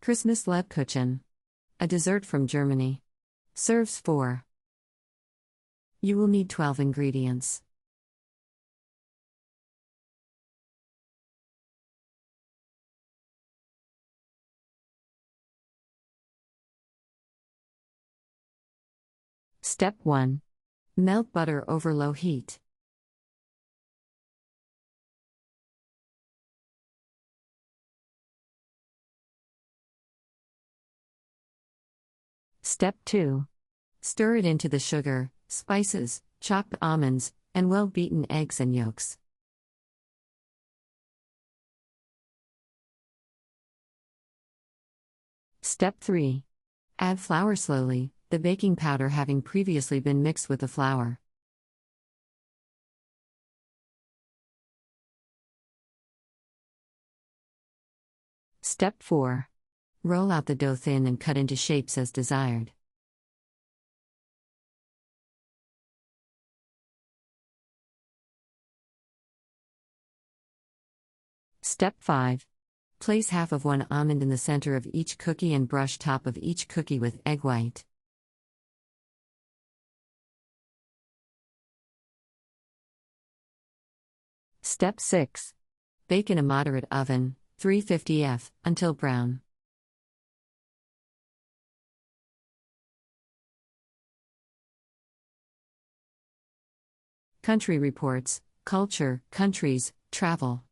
Christmas Lebkutchen. A dessert from Germany. Serves 4. You will need 12 ingredients. Step 1. Melt butter over low heat. Step 2. Stir it into the sugar, spices, chopped almonds, and well-beaten eggs and yolks. Step 3. Add flour slowly, the baking powder having previously been mixed with the flour. Step 4. Roll out the dough thin and cut into shapes as desired. Step 5. Place half of one almond in the center of each cookie and brush top of each cookie with egg white. Step 6. Bake in a moderate oven, 350 F, until brown. Country Reports, Culture, Countries, Travel.